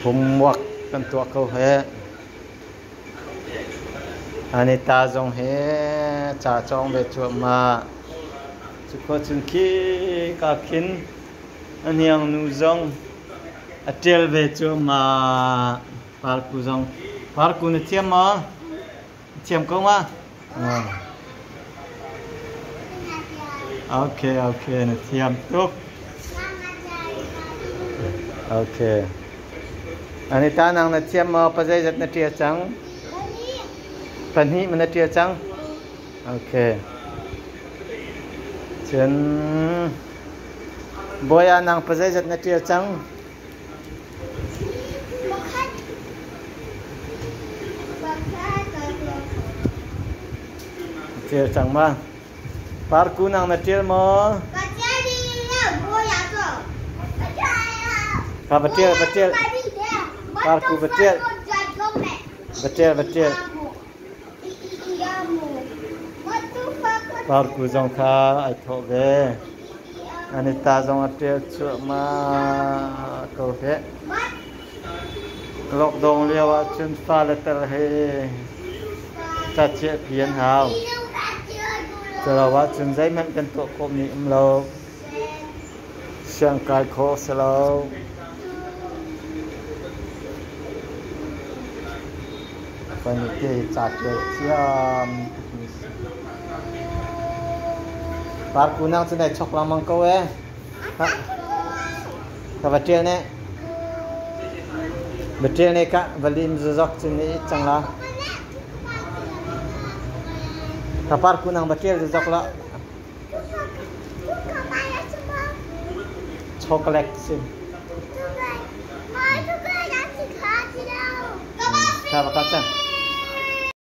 hùng muak kan tua câu he anh ta dùng he trả trong về chỗ mà chú có chung khi cả kín anh yang nu dùng atel về chỗ mà parku dùng parku nó tiêm mà tiêm không à ok nó tiêm tốt ok anh ta năng nó tiêm mà bây giờ nó tiêm trắng phần hi mình tiêm trắng ok chân bôi anh năng bây giờ nó tiêm trắng tiêm trắng mà parku năng nó tiêm mà betul parku betul parku zong kha ai tho ve anita zong atel chu ma ko ve lok dong lewa chun fa la tel he ta che pian hao cho wa chun zai man kan to kom ni lo sang kai kho selo phần cái chặt cái xiêm parku nang trên này chọc làm măng câu ấy cả vật trên này cả vật lim dọc trên này chẳng là cả parku nang vật trên dọc là chocolate xin Sao bà con